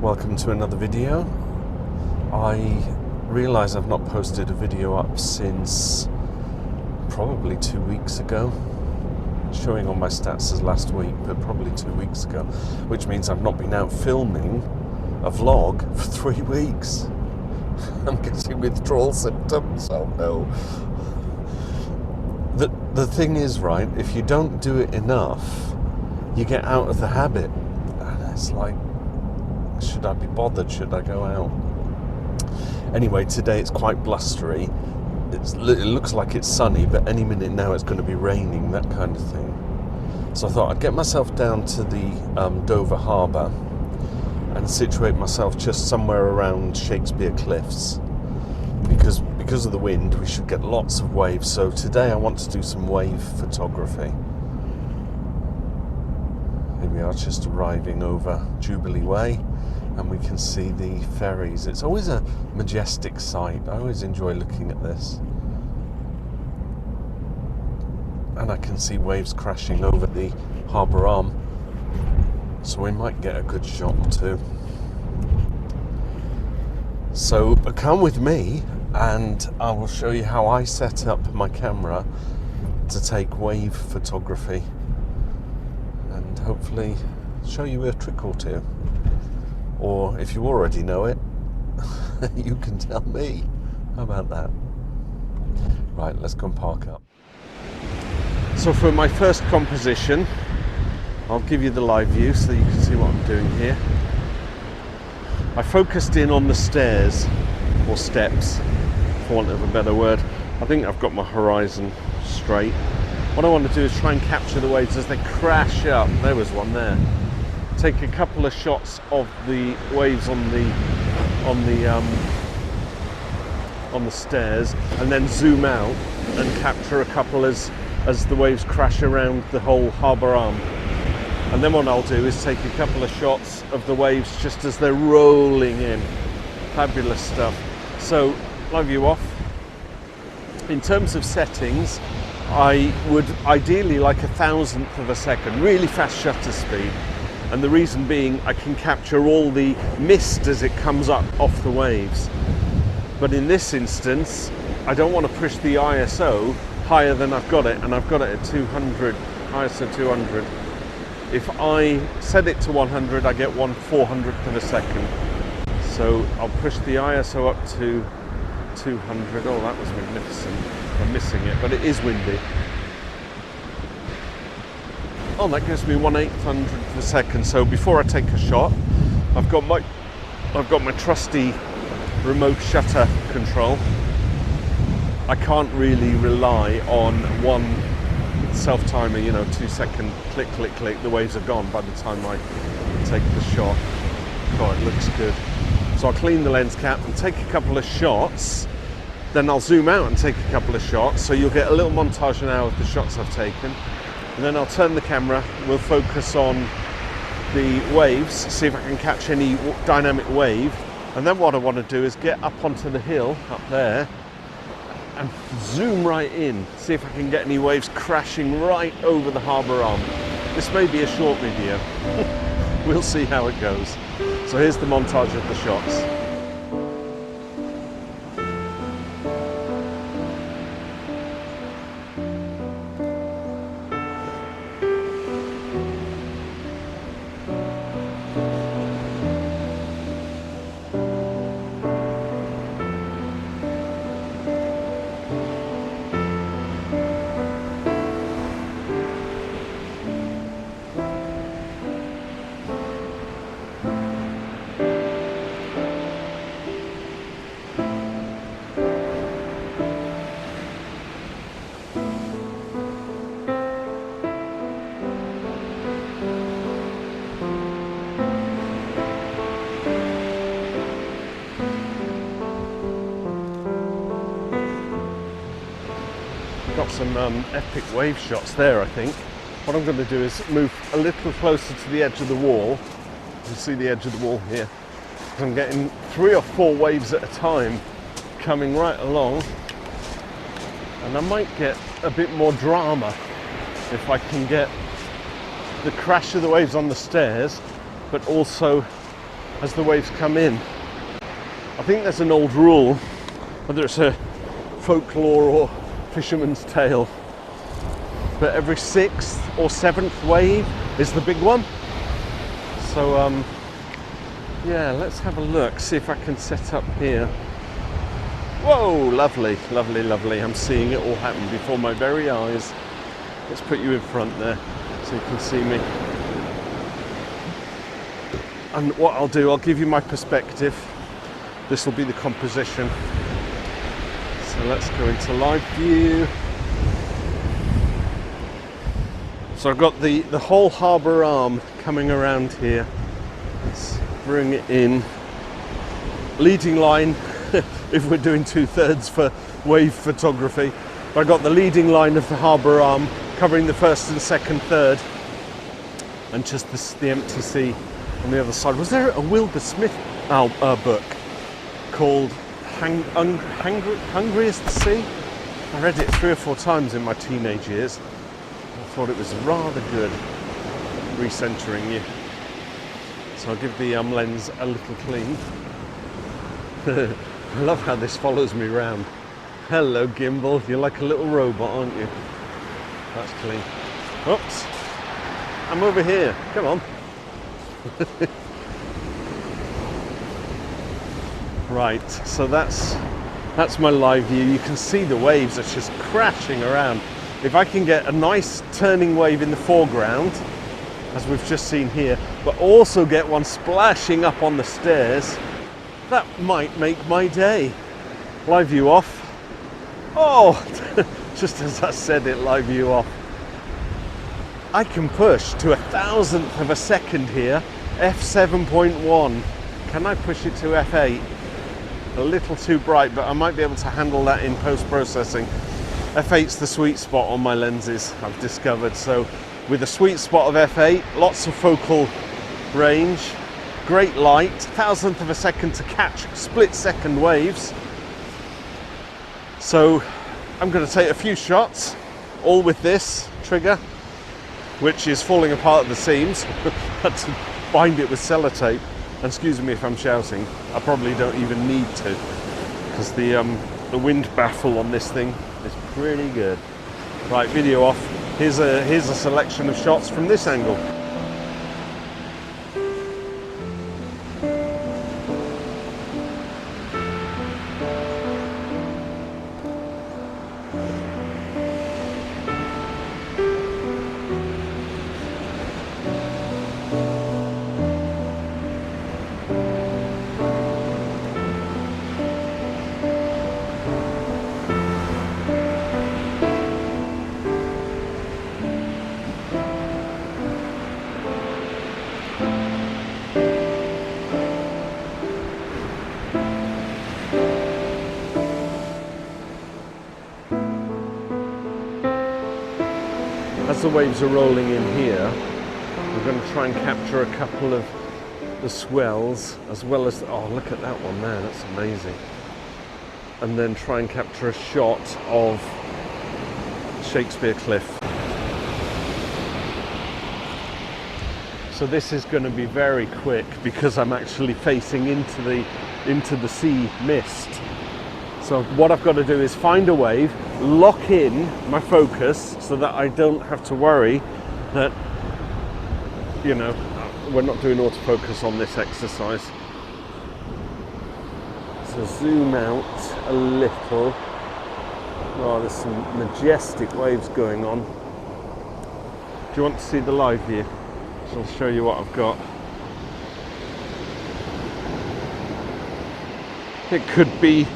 Welcome to another video. I realise I've not posted a video up since probably 2 weeks ago. Showing on my stats as last week, but probably 2 weeks ago, which means I've not been out filming a vlog for 3 weeks. I'm getting withdrawal symptoms, oh no. The thing is, right, if you don't do it enough, you get out of the habit. And it's like, should I be bothered? Should I go out? Anyway, today it's quite blustery. It looks like it's sunny, but any minute now it's going to be raining, that kind of thing. So I thought I'd get myself down to the Dover Harbour and situate myself just somewhere around Shakespeare Cliffs. Because of the wind, we should get lots of waves. So today I want to do some wave photography. Here we are, just arriving over Jubilee Way, and we can see the ferries. It's always a majestic sight. I always enjoy looking at this. And I can see waves crashing over the harbour arm, so we might get a good shot or two. So come with me and I will show you how I set up my camera to take wave photography, and hopefully show you a trick or two. Or if you already know it, you can tell me. How about that? Right, let's go and park up. So for my first composition, I'll give you the live view so you can see what I'm doing here. I focused in on the stairs, or steps, for want of a better word. I think I've got my horizon straight. What I want to do is try and capture the waves as they crash up. There was one there. Take a couple of shots of the waves on the stairs, and then zoom out and capture a couple as the waves crash around the whole harbour arm. And then what I'll do is take a couple of shots of the waves just as they're rolling in. Fabulous stuff. So, live view off. In terms of settings, I would ideally like 1/1000th of a second, really fast shutter speed. And the reason being, I can capture all the mist as it comes up off the waves. But in this instance, I don't want to push the ISO higher than I've got it, and I've got it at 200, ISO 200. If I set it to 100, I get 1/400th of a second. So I'll push the ISO up to 200. Oh, that was magnificent. I'm missing it, but it is windy. Oh, that gives me 1/800th of a second. So before I take a shot, I've got my trusty remote shutter control. I can't really rely on one self-timer, 2 second click, click, click. The waves are gone by the time I take the shot. Oh, it looks good. So I'll clean the lens cap and take a couple of shots. Then I'll zoom out and take a couple of shots. So you'll get a little montage now of the shots I've taken. And then I'll turn the camera. We'll focus on the waves, see if I can catch any dynamic wave. And then what I want to do is get up onto the hill up there and zoom right in, see if I can get any waves crashing right over the harbour arm. This may be a short video. We'll see how it goes. So here's the montage of the shots. Got some epic wave shots there, I think. What I'm going to do is move a little closer to the edge of the wall. You can see the edge of the wall here. I'm getting 3 or 4 waves at a time coming right along, and I might get a bit more drama if I can get the crash of the waves on the stairs, but also as the waves come in. I think there's an old rule, whether it's a folklore or fisherman's tale, but every 6th or 7th wave is the big one. So yeah, let's have a look, see if I can set up here. Whoa, lovely, lovely, lovely. I'm seeing it all happen before my very eyes. Let's put you in front there so you can see me. And what I'll do, I'll give you my perspective. This will be the composition. So let's go into live view. So I've got the whole harbour arm coming around here. Let's bring it in. Leading line, if we're doing 2/3 for wave photography. But I got the leading line of the harbour arm covering the 1st and 2nd, 3rd, and just the empty sea on the other side. Was there a Wilbur Smith book called Hungry as the Sea? I read it 3 or 4 times in my teenage years. I thought it was rather good, recentering you. So I'll give the lens a little clean. I love how this follows me around. Hello gimbal, you're like a little robot, aren't you? That's clean. Oops, I'm over here, come on. Right, so that's my live view. You can see the waves are just crashing around. If I can get a nice turning wave in the foreground, as we've just seen here, but also get one splashing up on the stairs, that might make my day. Live view off. Oh, just as I said it, live view off. I can push to 1,000th of a second here, f7.1. Can I push it to f8? A little too bright, but I might be able to handle that in post-processing. f8's the sweet spot on my lenses, I've discovered. So with a sweet spot of f8, lots of focal range, great light, 1,000th of a second to catch split-second waves. So I'm going to take a few shots, all with this trigger, which is falling apart at the seams. Had to bind it with sellotape. And excuse me if I'm shouting, I probably don't even need to, because the wind baffle on this thing is pretty good. Right, video off. Here's a selection of shots from this angle. As the waves are rolling in here, we're going to try and capture a couple of the swells, as well as, oh look at that one there, that's amazing. And then try and capture a shot of Shakespeare Cliff. So this is going to be very quick because I'm actually facing into the sea mist. So what I've got to do is find a wave, lock in my focus so that I don't have to worry that, you know, we're not doing autofocus on this exercise. So zoom out a little. Oh, there's some majestic waves going on. Do you want to see the live view? So I'll show you what I've got. It could be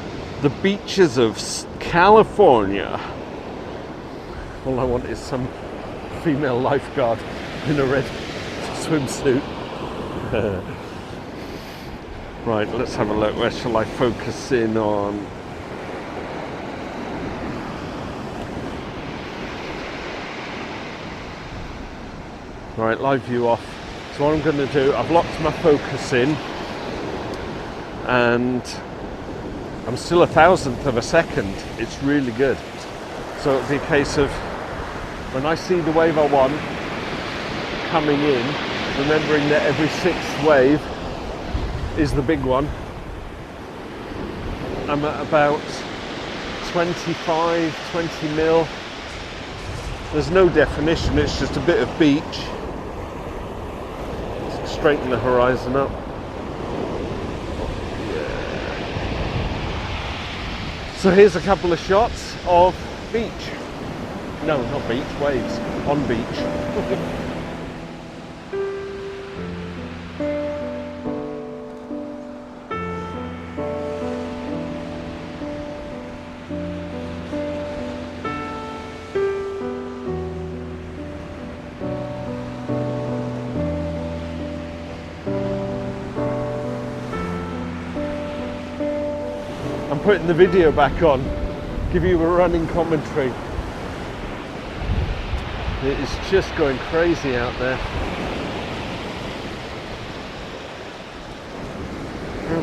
the beaches of California. All I want is some female lifeguard in a red swimsuit. Right, let's have a look. Where shall I focus in on? Right, live view off. So what I'm going to do, I've locked my focus in, and I'm still 1,000th of a second. It's really good. So it'll be a case of when I see the wave I want coming in, remembering that every 6th wave is the big one. I'm at about 25, 20 mil. There's no definition, it's just a bit of beach. Straighten the horizon up. So here's a couple of shots of beach. No, not beach, waves. On beach. I'm putting the video back on, give you a running commentary. It is just going crazy out there.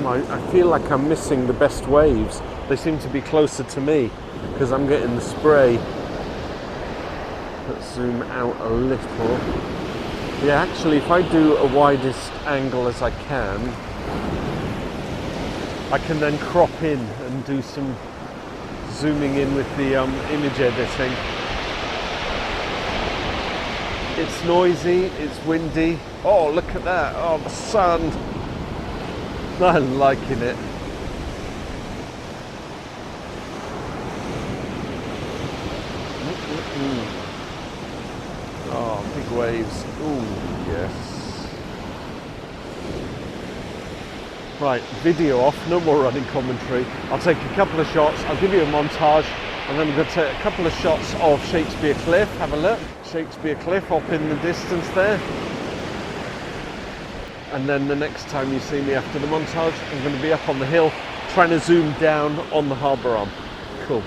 I feel like I'm missing the best waves. They seem to be closer to me because I'm getting the spray. Let's zoom out a little. Yeah, actually, if I do a widest angle as I can then crop in and do some zooming in with the image editing. It's noisy, it's windy. Oh, look at that. Oh, the sun. I'm liking it. Oh, big waves. Ooh, yes. Right, video off, no more running commentary. I'll take a couple of shots, I'll give you a montage, and then I'm going to take a couple of shots of Shakespeare Cliff. Have a look. Shakespeare Cliff up in the distance there. And then the next time you see me after the montage, I'm going to be up on the hill trying to zoom down on the harbour arm. Cool.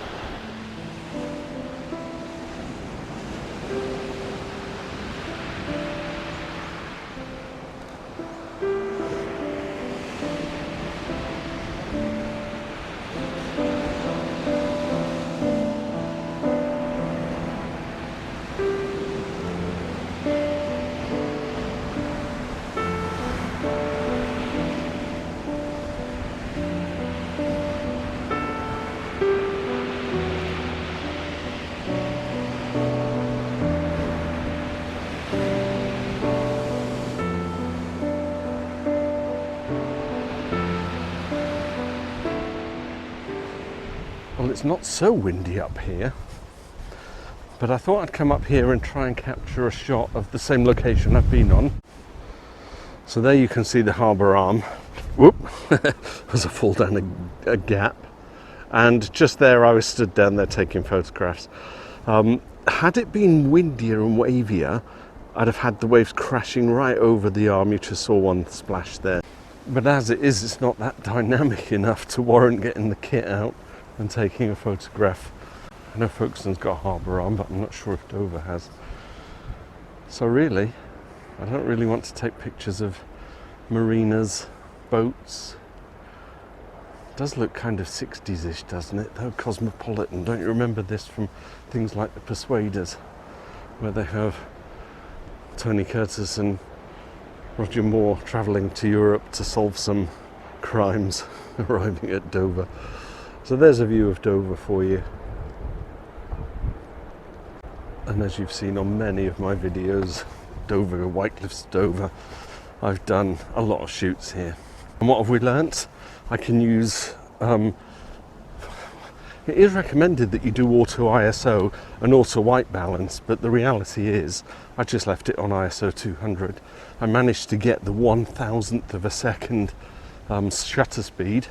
Well, it's not so windy up here, but I thought I'd come up here and try and capture a shot of the same location I've been on. So there you can see the harbour arm. Whoop, as I fall down a gap. And just there I was stood down there taking photographs. Had it been windier and wavier, I'd have had the waves crashing right over the arm. You just saw one splash there. But as it is, it's not that dynamic enough to warrant getting the kit out and taking a photograph. I know Folkestone's got a harbour arm, but I'm not sure if Dover has. So really, I don't really want to take pictures of marinas, boats. It does look kind of 60s-ish, doesn't it? Though cosmopolitan. Don't you remember this from things like The Persuaders, where they have Tony Curtis and Roger Moore travelling to Europe to solve some crimes, arriving at Dover. So there's a view of Dover for you. And as you've seen on many of my videos, Dover, Whitecliffs, Dover, I've done a lot of shoots here. And what have we learnt? I can use, it is recommended that you do auto ISO and auto white balance, but the reality is I just left it on ISO 200. I managed to get the 1,000th of a second shutter speed.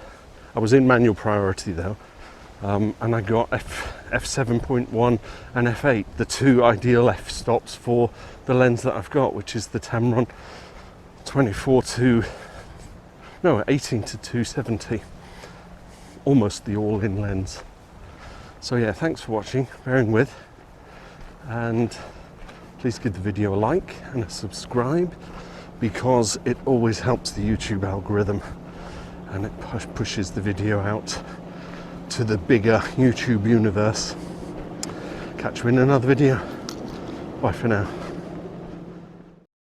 I was in manual priority though, and I got f7.1 and f8, the two ideal f-stops for the lens that I've got, which is the Tamron 18 to 270, almost the all-in lens. So yeah, thanks for watching, bearing with, and please give the video a like and a subscribe, because it always helps the YouTube algorithm and it pushes the video out to the bigger YouTube universe. Catch you in another video. Bye for now.